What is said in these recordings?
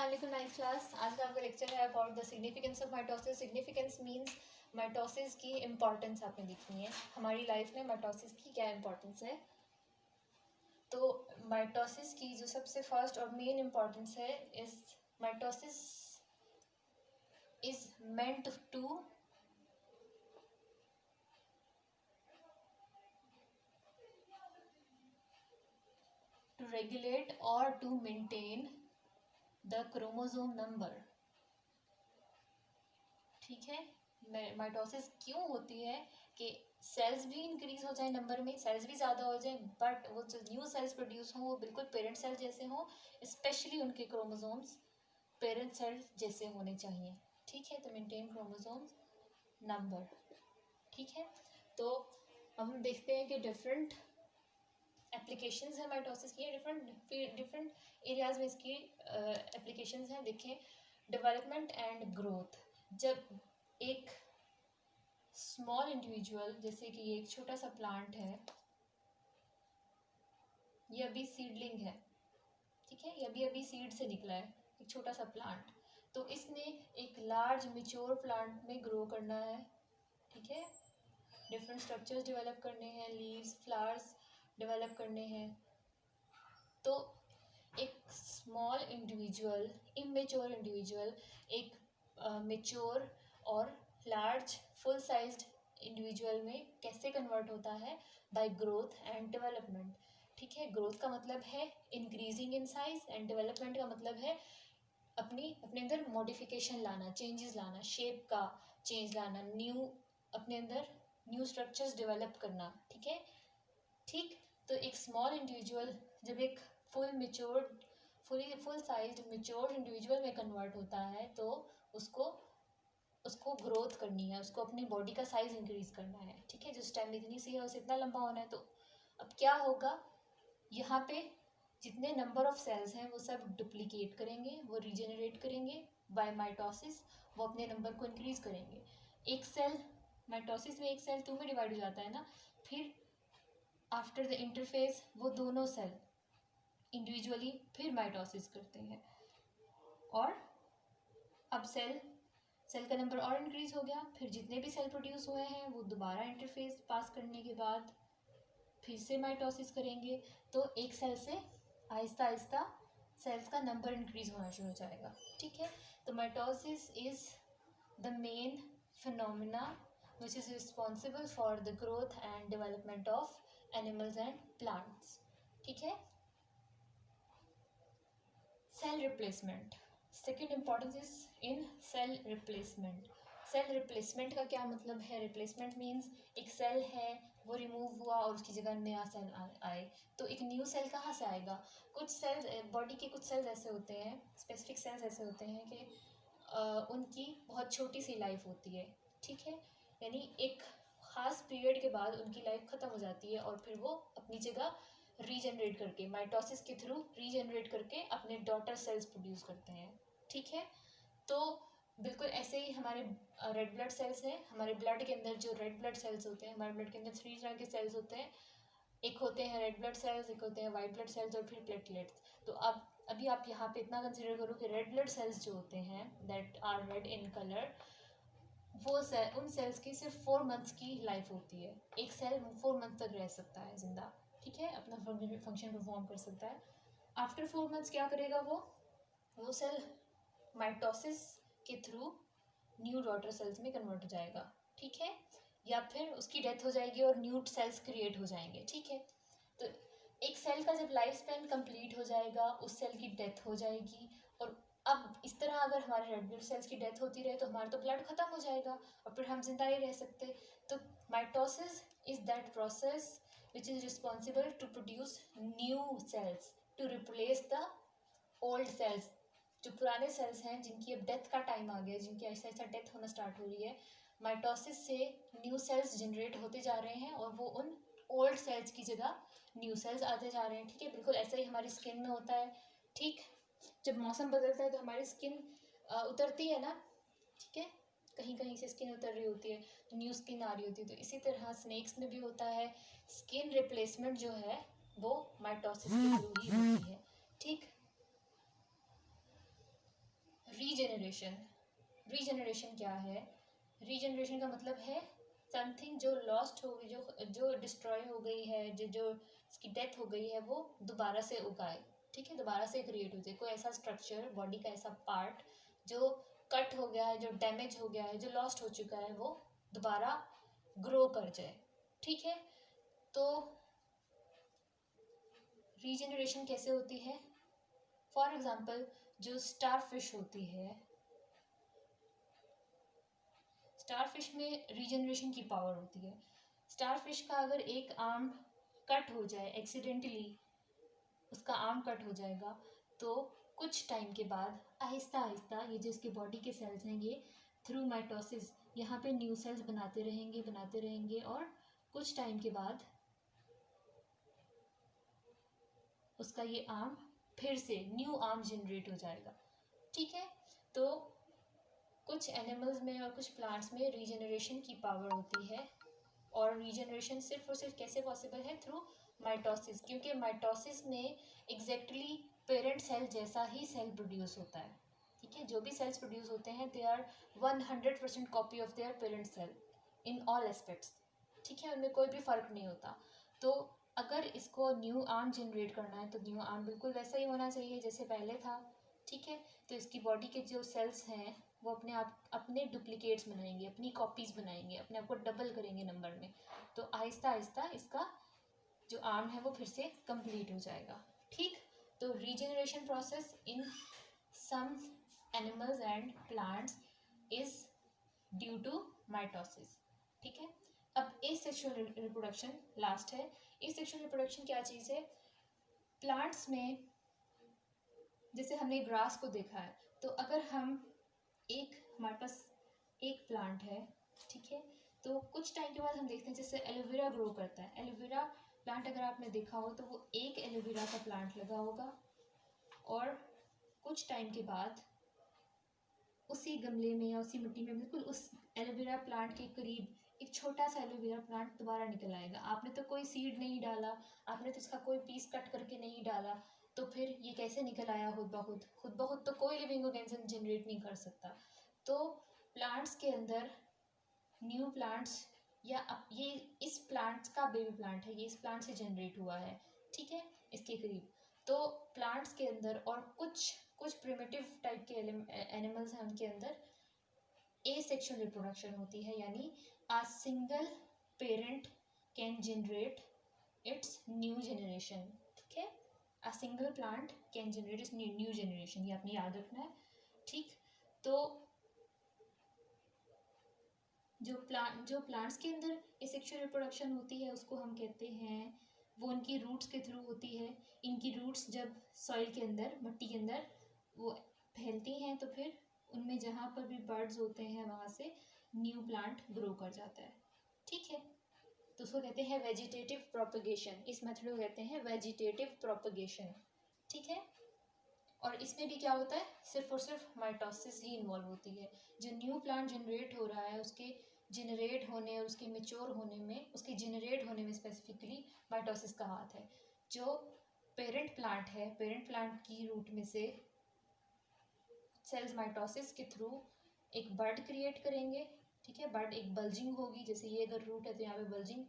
अस्सलाम nice class. आज का आपका लेक्चर है about the significance of mitosis. Significance means mitosis की इम्पॉर्टेंस आपने लिखनी है। हमारी लाइफ में माइटोसिस की क्या इम्पॉर्टेंस है। तो माइटोसिस की जो सबसे फर्स्ट और मेन इम्पॉर्टेंस है इस mitosis is meant to regulate और to maintain the chromosome number. ठीक है, माइटोसिस क्यों होती है कि सेल्स भी इंक्रीज हो जाए, नंबर में सेल्स भी ज़्यादा हो जाए, बट वो जो न्यू सेल्स प्रोड्यूस हों वो बिल्कुल पेरेंट सेल जैसे हों, स्पेशली उनके क्रोमोसोम्स पेरेंट सेल जैसे होने चाहिए। ठीक है, तो मेंटेन क्रोमोसोम्स नंबर। ठीक है, तो अब हम देखते हैं कि डिफरेंट एप्लीकेशंस है माइटोसिस की, डिफरेंट एरियाज में इसकी एप्लीकेशंस हैं। देखें, डेवलपमेंट एंड ग्रोथ। जब एक स्मॉल इंडिविजुअल, जैसे कि ये एक छोटा सा प्लांट है, ये अभी सीडलिंग है, ठीक है, ये अभी अभी सीड से निकला है, एक छोटा सा प्लांट, तो इसने एक लार्ज मेच्योर प्लांट में ग्रो करना है। ठीक है, डिफरेंट स्ट्रक्चर्स डेवलप करने हैं, लीव्स, फ्लावर्स डेवलप करने हैं। तो एक स्मॉल इंडिविजुअल, इमेच्योर इंडिविजुअल, एक मेच्योर और लार्ज फुल साइज्ड इंडिविजुअल में कैसे कन्वर्ट होता है? Bye growth and development. ठीक है, ग्रोथ का मतलब है increasing in size and development का मतलब है अपने अंदर मॉडिफिकेशन लाना, चेंजेस लाना, शेप का चेंज लाना, न्यू अपने अंदर न्यू स्ट्रक्चर्स डेवलप करना। ठीक है, ठीक, तो एक स्मॉल इंडिविजुअल जब एक फुल साइज्ड मेच्योर इंडिविजुअल में कन्वर्ट होता है तो उसको ग्रोथ करनी है, उसको अपनी बॉडी का साइज इंक्रीज करना है। ठीक है, जो स्टेम इतनी सी है उसे इतना लंबा होना है। तो अब क्या होगा, यहाँ पे जितने नंबर ऑफ सेल्स हैं वो सब डुप्लीकेट करेंगे, वो रीजेनरेट करेंगे बाय माइटोसिस, वो अपने नंबर को इंक्रीज करेंगे। एक सेल माइटोसिस में एक सेल 2 में डिवाइड हो जाता है ना, फिर आफ्टर द इंटरफेस वो दोनों सेल इंडिविजुअली फिर माइटोसिस करते हैं, और अब सेल का नंबर और इंक्रीज हो गया, फिर जितने भी सेल प्रोड्यूस हुए हैं वो दोबारा इंटरफेस पास करने के बाद फिर से माइटोसिस करेंगे। तो एक सेल से आहिस्ता आहिस्ता सेल्स का नंबर इंक्रीज होना शुरू हो जाएगा। ठीक है, तो mitosis is the main phenomena which is responsible for the growth and development of animals and plants. ठीक है, cell replacement, second importance is in cell replacement. Cell replacement का क्या मतलब है? रिप्लेसमेंट मीन्स एक सेल है वो रिमूव हुआ और उसकी जगह नया सेल आए। तो एक न्यू सेल कहाँ से आएगा? कुछ सेल्स, बॉडी के कुछ सेल्स ऐसे होते हैं, स्पेसिफिक सेल्स ऐसे होते हैं कि उनकी बहुत छोटी सी लाइफ होती है। ठीक है, यानी एक ख़ास पीरियड के बाद उनकी लाइफ ख़त्म हो जाती है और फिर वो अपनी जगह रीजनरेट करके, माइटोसिस के थ्रू रीजनरेट करके अपने डॉटर सेल्स प्रोड्यूस करते हैं। ठीक है, तो बिल्कुल ऐसे ही हमारे रेड ब्लड सेल्स हैं। हमारे ब्लड के अंदर जो रेड ब्लड सेल्स होते हैं, हमारे ब्लड के अंदर 3 तरह के सेल्स होते हैं। एक होते हैं रेड ब्लड सेल्स, एक होते हैं वाइट ब्लड सेल्स, और फिर प्लेटलेट्स। तो अब अभी आप यहाँ पे इतना कंसिडर करो कि रेड ब्लड सेल्स जो होते हैं that are red in colour, वो सेल, उन सेल्स की सिर्फ 4 मंथ्स की लाइफ होती है। एक सेल 4 मंथ तक रह सकता है जिंदा। ठीक है, अपना फंक्शन परफॉर्म कर सकता है। आफ्टर 4 मंथ्स क्या करेगा वो सेल माइटोसिस के थ्रू न्यू डॉटर सेल्स में कन्वर्ट हो जाएगा। ठीक है, या फिर उसकी डेथ हो जाएगी और न्यू सेल्स क्रिएट हो जाएंगे। ठीक है, तो एक सेल का जब लाइफ स्पैन कंप्लीट हो जाएगा उस सेल की डेथ हो जाएगी। और अब इस तरह अगर हमारे रेड ब्लड सेल्स की डेथ होती रहे तो हमारा तो ब्लड ख़त्म हो जाएगा और फिर हम जिंदा नहीं रह सकते। तो mitosis is that process which is responsible to produce new cells to replace the old cells. जो पुराने सेल्स हैं जिनकी अब डेथ का टाइम आ गया, जिनकी ऐसा ऐसा डेथ होना स्टार्ट हो रही है, माइटोसिस से न्यू सेल्स जनरेट होते जा रहे हैं और वो उन ओल्ड सेल्स की जगह न्यू सेल्स आते जा रहे हैं। ठीक है, बिल्कुल ऐसा ही हमारी स्किन में होता है। ठीक, जब मौसम बदलता है तो हमारी स्किन उतरती है ना। ठीक है, कहीं कहीं से स्किन उतर रही होती है तो न्यू स्किन आ रही होती है। तो इसी तरह स्नेक्स में भी होता है, स्किन रिप्लेसमेंट जो है वो माइटोसिस के थ्रू ही होती है। ठीक, रीजेनरेशन। रीजेनरेशन क्या है? रीजेनरेशन का मतलब है समथिंग जो लॉस्ट हो गई, जो डिस्ट्रॉय हो गई है, जो इसकी डेथ हो गई है, वो दोबारा से उगाए, ठीक है, दोबारा से क्रिएट हो जाए। कोई ऐसा स्ट्रक्चर, बॉडी का ऐसा पार्ट जो कट हो गया है, जो डैमेज हो गया है, जो लॉस्ट हो चुका है, वो दोबारा ग्रो कर जाए, ठीक है। तो रीजेनरेशन कैसे होती है? फॉर एग्जाम्पल जो स्टार फिश होती है, स्टार फिश में रीजनरेशन की पावर होती है। स्टार फिश का अगर एक आर्म कट हो जाए एक्सीडेंटली, उसका आर्म कट हो जाएगा, तो कुछ टाइम के बाद आहिस्ता आहिस्ता ये जो इसके बॉडी के सेल्स हैं, ये थ्रू माइटोसिस यहाँ पे न्यू सेल्स बनाते रहेंगे और कुछ टाइम के बाद उसका ये आर्म फिर से न्यू आर्म जनरेट हो जाएगा, ठीक है। तो कुछ एनिमल्स में और कुछ प्लांट्स में रीजनरेशन की पावर होती है, और रीजनरेशन सिर्फ और सिर्फ कैसे पॉसिबल है? थ्रू माइटोसिस, क्योंकि माइटोसिस में एग्जैक्टली पेरेंट सेल जैसा ही सेल प्रोड्यूस होता है, ठीक है। जो भी सेल्स प्रोड्यूस होते हैं they are 100% copy of their parent cell in all aspects, ठीक है, उनमें कोई भी फ़र्क नहीं होता। तो अगर इसको न्यू आर्म जनरेट करना है तो न्यू आर्म बिल्कुल वैसा ही होना चाहिए जैसे पहले था, ठीक है। तो इसकी बॉडी के जो सेल्स हैं वो अपने आप अपने डुप्लीकेट्स बनाएंगे, अपनी कॉपीज़ बनाएंगे, अपने आप को डबल करेंगे नंबर में। तो आहिस्ता आहिस्ता इसका जो आर्म है वो फिर से कंप्लीट हो जाएगा, ठीक। तो regeneration process in some animals and plants is due to mitosis, ठीक है। अब एसेक्सुअल रिप्रोडक्शन लास्ट है। एसेक्सुअल रिप्रोडक्शन क्या चीज़ है? प्लांट्स में जैसे हमने ग्रास को देखा है, तो अगर हम हमारे पास एक प्लांट है, ठीक है, तो कुछ टाइम के बाद हम देखते हैं जैसे एलोवेरा ग्रो करता है। एलोवेरा प्लांट अगर आपने देखा हो तो वो एक एलोवेरा का प्लांट लगा होगा, और कुछ टाइम के बाद उसी गमले में या उसी मिट्टी में बिल्कुल उस एलोवेरा प्लांट के करीब एक छोटा सा एलोवेरा प्लांट दोबारा निकल आएगा। आपने तो कोई सीड नहीं डाला, आपने तो इसका कोई पीस कट करके नहीं डाला, तो फिर ये कैसे निकल आया खुद ब खुद तो कोई लिविंग ऑर्गेनिज्म जनरेट नहीं कर सकता। तो प्लांट्स के अंदर न्यू प्लांट्स या ये इस प्लांट्स का बेबी प्लांट है, ये इस प्लांट से जनरेट हुआ है, ठीक है, इसके करीब। तो प्लांट्स के अंदर और कुछ प्रिमिटिव टाइप के एनिमल्स हैं, उनके अंदर एसेक्सुअल रिप्रोडक्शन होती है, यानी a single parent can generate it's new generation, ठीक है। A single plant can generate it's new generation, ये आपने याद रखना है, ठीक। तो जो प्लांट्स के अंदर एसेक्सुअल रिप्रोडक्शन होती है उसको हम कहते हैं, वो उनकी रूट्स के थ्रू होती है। इनकी रूट्स जब सॉइल के अंदर, मिट्टी के अंदर वो फैलती हैं, तो फिर उनमें जहाँ पर भी बर्ड्स होते हैं वहाँ से न्यू प्लांट ग्रो कर जाता है, ठीक है। तो उसको कहते हैं वेजिटेटिव प्रोपगेशन, इस मेथड को कहते हैं वेजिटेटिव प्रोपगेशन, ठीक है। और इसमें भी क्या होता है? सिर्फ और सिर्फ माइटोसिस ही इन्वॉल्व होती है। जो न्यू प्लांट जनरेट हो रहा है उसके जनरेट होने और उसके मेच्योर होने में, उसके जनरेट होने में स्पेसिफिकली माइटोसिस का हाथ है। जो पेरेंट प्लांट है, पेरेंट प्लांट की रूट में से सेल्स माइटोसिस के थ्रू एक बड क्रिएट करेंगे, ठीक है। बड एक बल्जिंग होगी, जैसे ये अगर रूट है तो यहाँ पे बल्जिंग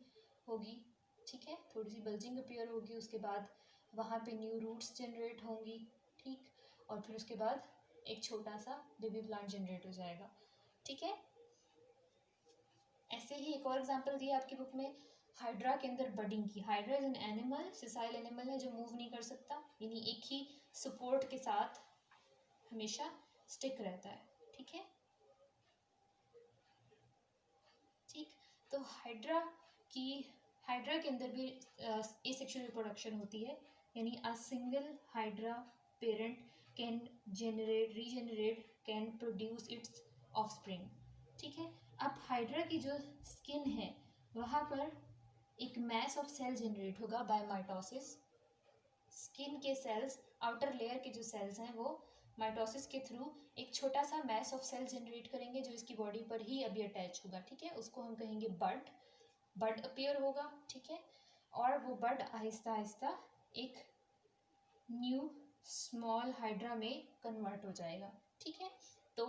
होगी, ठीक है, थोड़ी सी बल्जिंग अपीयर होगी। उसके बाद वहाँ पे न्यू रूट्स जनरेट होंगी, ठीक, और फिर उसके बाद एक छोटा सा बेबी प्लांट जनरेट हो जाएगा, ठीक है। ऐसे ही एक और एग्जांपल दिया आपकी बुक में, हाइड्रा के अंदर बडिंग की। Hydra is an animal, sessile animal है जो मूव नहीं कर सकता, यानी एक ही सपोर्ट के साथ हमेशा स्टिक रहता है, ठीक है, ठीक। तो हाइड्रा के अंदर भी एसेक्सुअल रिप्रोडक्शन होती है, यानी a single hydra parent can regenerate can produce it's offspring, ठीक है। अब हाइड्रा की जो स्किन है वहाँ पर एक मैस ऑफ सेल जनरेट होगा बाय माइटोसिस। स्किन के सेल्स, आउटर लेयर के जो सेल्स हैं वो माइटोसिस के थ्रू एक छोटा सा मैस ऑफ सेल जनरेट करेंगे जो इसकी बॉडी पर ही अभी अटैच होगा, ठीक है। उसको हम कहेंगे बड अपीयर होगा, ठीक है। और वो बड आहिस्ता आहिस्ता एक न्यू स्मॉल हाइड्रा में कन्वर्ट हो जाएगा, ठीक है। तो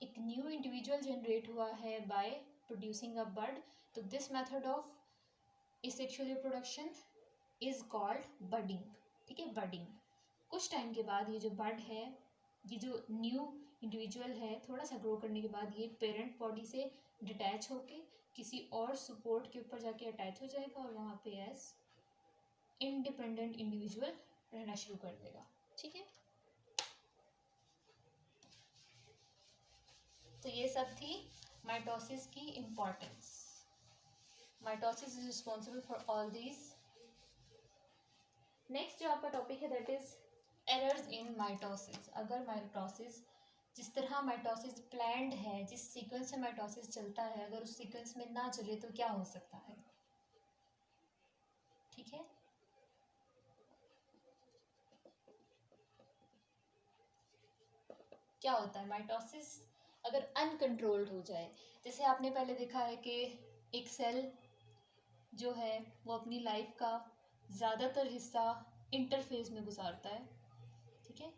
एक न्यू इंडिविजुअल जनरेट हुआ है बाय प्रोड्यूसिंग अ बड, तो this method of asexual reproduction is called budding. ठीक है, बडिंग। कुछ टाइम के बाद ये जो बड है, ये जो न्यू इंडिविजुअल है, थोड़ा सा ग्रो करने के बाद ये पेरेंट बॉडी से डिटैच होके किसी और सपोर्ट के ऊपर जाके अटैच हो जाएगा और वहाँ पे एज इंडिपेंडेंट इंडिविजुअल रहना शुरू कर देगा। ठीक है, तो ये सब थी माइटोसिस की importance. Mitosis is responsible for all these. Next जो आपका टॉपिक है that is errors in mitosis. अगर माइटोसिस जिस तरह माइटोसिस प्लान्ड है, जिस सीक्वेंस में माइटोसिस चलता है, अगर उस सीक्वेंस में ना चले तो क्या हो सकता है। ठीक है, क्या होता है माइटोसिस अगर अनकंट्रोल्ड हो जाए। जैसे आपने पहले देखा है कि एक सेल जो है वो अपनी लाइफ का ज़्यादातर हिस्सा इंटरफेज में गुजारता है। ठीक है,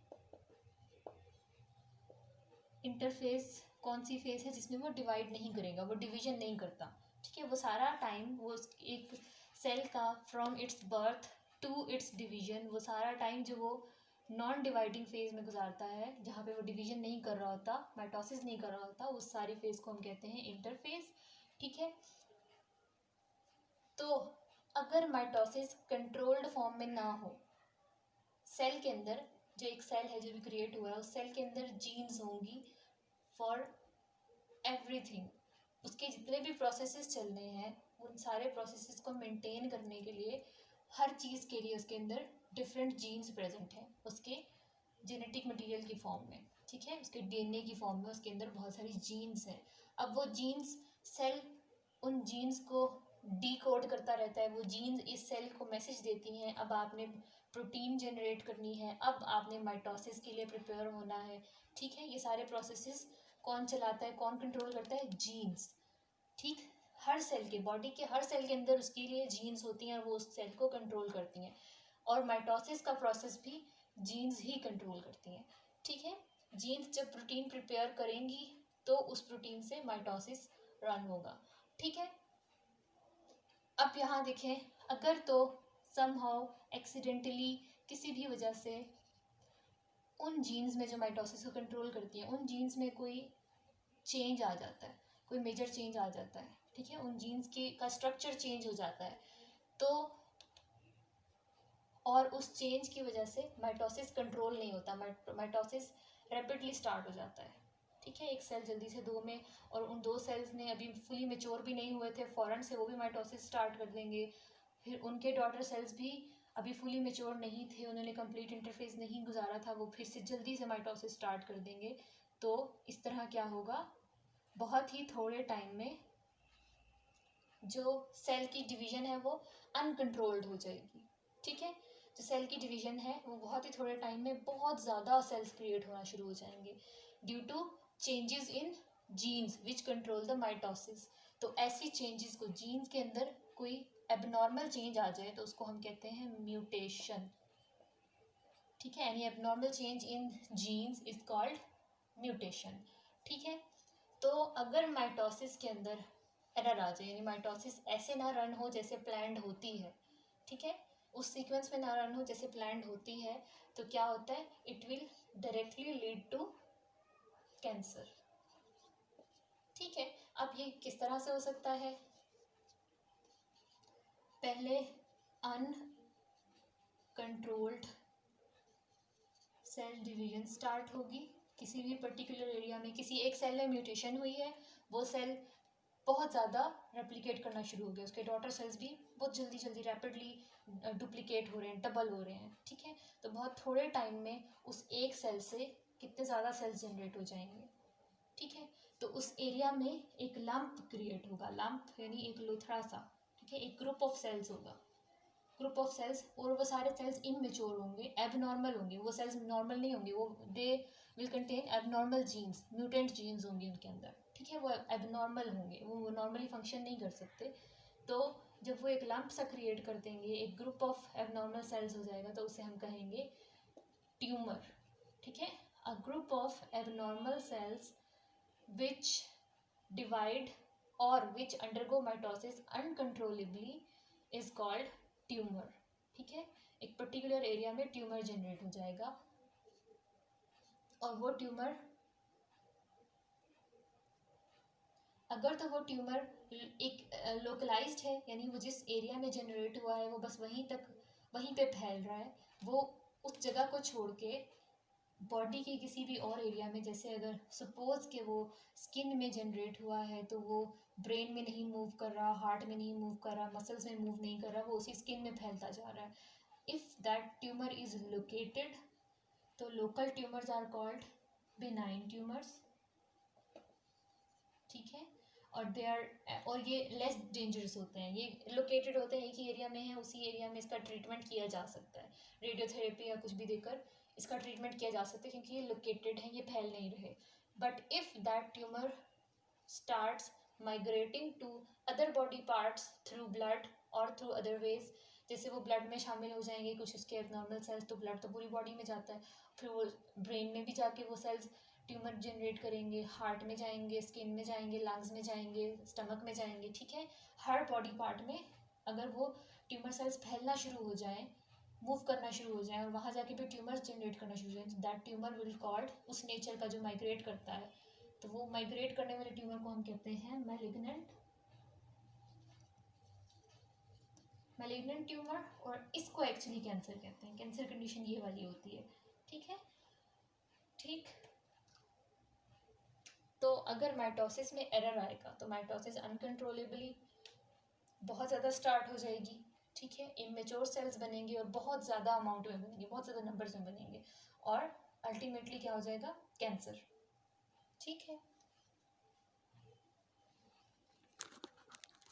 इंटरफेस कौन सी फेज है जिसमें वो डिवाइड नहीं करेगा, वो डिवीजन नहीं करता। ठीक है, वो सारा टाइम वो एक सेल का from its birth to its division, वो सारा टाइम जो वो नॉन डिवाइडिंग फेज में गुजारता है, जहाँ पे वो डिवीजन नहीं कर रहा होता, माइटोसिस नहीं कर रहा होता, उस सारी फेज को हम कहते हैं इंटरफेज। ठीक है, तो अगर माइटोसिस कंट्रोल्ड फॉर्म में ना हो, सेल के अंदर जो एक सेल है जो भी क्रिएट हुआ है उस सेल के अंदर जीन्स होंगी फॉर एवरीथिंग, उसके जितने भी प्रोसेसेस चलने हैं उन सारे प्रोसेसेस को मेंटेन करने के लिए, हर चीज़ के लिए उसके अंदर डिफरेंट जीन्स प्रेजेंट हैं, उसके जेनेटिक मटेरियल की फॉर्म में। ठीक है, उसके डीएनए की फॉर्म में उसके अंदर बहुत सारी जीन्स हैं। अब वो जीन्स सेल उन जीन्स को डीकोड करता रहता है, वो जीन्स इस सेल को मैसेज देती हैं, अब आपने प्रोटीन जनरेट करनी है, अब आपने माइटोसिस के लिए प्रिपेयर होना है। ठीक है, ये सारे प्रोसेसेस कौन चलाता है, कौन कंट्रोल करता है, जीन्स। ठीक, हर सेल के बॉडी के हर सेल के अंदर उसके लिए जीन्स होती हैं और वो उस सेल को कंट्रोल करती हैं, और माइटोसिस का प्रोसेस भी जीन्स ही कंट्रोल करती हैं। ठीक है, जीन्स जब प्रोटीन प्रिपेयर करेंगी तो उस प्रोटीन से माइटोसिस रन होगा। ठीक है, अब यहाँ देखें, अगर तो समहाउ एक्सीडेंटली किसी भी वजह से उन जीन्स में जो माइटोसिस को कंट्रोल करती हैं उन जीन्स में कोई चेंज आ जाता है, कोई मेजर चेंज आ जाता है। ठीक है, उन जीन्स की का स्ट्रक्चर चेंज हो जाता है, तो और उस चेंज की वजह से माइटोसिस कंट्रोल नहीं होता, माइटोसिस रैपिडली स्टार्ट हो जाता है। ठीक है, एक सेल जल्दी से दो में, और उन दो सेल्स ने अभी फुली मेच्योर भी नहीं हुए थे, फ़ौरन से वो भी माइटोसिस स्टार्ट कर देंगे। फिर उनके डॉटर सेल्स भी अभी फुली मेच्योर नहीं थे, उन्होंने कंप्लीट इंटरफेस नहीं गुजारा था, वो फिर से जल्दी से माइटोसिस स्टार्ट कर देंगे। तो इस तरह क्या होगा, बहुत ही थोड़े टाइम में जो सेल की डिवीज़न है वो अनकंट्रोल्ड हो जाएगी। ठीक है, जो सेल की डिवीज़न है वो बहुत ही थोड़े टाइम में बहुत ज़्यादा सेल्स क्रिएट होना शुरू हो जाएंगे due to changes in genes which control the mitosis. तो ऐसी चेंजेस को, जीन्स के अंदर कोई एबनॉर्मल चेंज आ जाए तो उसको हम कहते हैं म्यूटेशन। ठीक है, any abnormal change in genes is called mutation. ठीक है, तो अगर माइटोसिस के अंदर एरर आ जाए, यानी माइटोसिस ऐसे ना रन हो जैसे प्लान्ड होती है, ठीक है, उस सीक्वेंस में ना रन हो जैसे प्लान्ड होती है, तो क्या होता है, it will directly lead to cancer. ठीक है, अब ये किस तरह से हो सकता है, पहले अनकंट्रोल्ड सेल डिवीजन स्टार्ट होगी किसी भी पर्टिकुलर एरिया में, किसी एक सेल में म्यूटेशन हुई है, वो सेल बहुत ज़्यादा रेप्लिकेट करना शुरू हो गया, उसके डॉटर सेल्स भी बहुत जल्दी जल्दी रैपिडली डुप्लीकेट हो रहे हैं, डबल हो रहे हैं। ठीक है, तो बहुत थोड़े टाइम में उस एक सेल से कितने ज़्यादा सेल्स जनरेट हो जाएंगे। ठीक है, तो उस एरिया में एक लंप क्रिएट होगा, लंप यानी एक लोथड़ा सा। ठीक है, एक ग्रुप ऑफ सेल्स होगा, ग्रुप ऑफ सेल्स, और वो सारे सेल्स इमेच्योर होंगे, एबनॉर्मल होंगे, वो सेल्स नॉर्मल नहीं होंगे, वो they will contain abnormal genes, mutant genes होंगे उनके अंदर। ठीक है, वो एबनॉर्मल होंगे, वो नॉर्मली फंक्शन नहीं कर सकते। तो जब वो एक लंप सा क्रिएट कर देंगे, एक ग्रुप ऑफ एबनॉर्मल सेल्स हो जाएगा, तो उसे हम कहेंगे ट्यूमर। ठीक है, A group of abnormal cells which divide or which undergo mitosis uncontrollably is called tumor. ठीक है, एक पर्टिकुलर एरिया में ट्यूमर जनरेट हो जाएगा और वो ट्यूमर अगर तो वो ट्यूमर एक लोकलाइज्ड है, यानी वो जिस एरिया में जनरेट हुआ है वो बस वहीं पे फैल रहा है, वो उस जगह को छोड़ के बॉडी के किसी भी और एरिया में, जैसे अगर सपोज के वो स्किन में जनरेट हुआ है तो वो ब्रेन में नहीं मूव कर रहा, हार्ट में नहीं मूव कर रहा, मसल्स में मूव नहीं कर रहा, वो उसी स्किन में फैलता जा रहा है. If that tumour is located, तो local tumours are called benign tumours. ठीक है, और ये लेस डेंजरस होते हैं, ये लोकेटेड होते हैं, एक ही एरिया में है, उसी एरिया में इसका ट्रीटमेंट किया जा सकता है, रेडियोथेरेपी या कुछ भी देकर इसका ट्रीटमेंट किया जा सकता है क्योंकि ये लोकेटेड है, ये फैल नहीं रहे. But if that tumour starts migrating to other body parts through blood और थ्रू अदर वेज, जैसे वो ब्लड में शामिल हो जाएंगे कुछ उसके एबनॉर्मल सेल्स, तो ब्लड तो पूरी बॉडी में जाता है, फिर वो ब्रेन में भी जाके वो सेल्स ट्यूमर जनरेट करेंगे, हार्ट में जाएंगे, स्किन में जाएंगे, लंग्स में जाएंगे, स्टमक में जाएंगे. ठीक है, हर बॉडी पार्ट में अगर वो ट्यूमर सेल्स फैलना शुरू हो जाएं, मूव करना शुरू हो जाए और वहाँ जाके भी ट्यूमर्स जनरेट करना शुरू हो जाए, दैट ट्यूमर विल कॉल्ड, उस नेचर का जो माइग्रेट करता है, तो वो माइग्रेट करने वाले ट्यूमर को हम कहते हैं मैलिग्नेंट ट्यूमर. और इसको एक्चुअली कैंसर कहते हैं, कैंसर कंडीशन ये वाली होती है. ठीक है, ठीक. तो अगर माइटोसिस में एरर आएगा तो माइटोसिस अनकंट्रोलेबली बहुत ज़्यादा स्टार्ट हो जाएगी. ठीक है, इमेच्योर सेल्स बनेंगे और बहुत ज़्यादा अमाउंट में बनेंगे, बहुत ज़्यादा नंबर्स में बनेंगे और अल्टीमेटली क्या हो जाएगा, कैंसर. ठीक है,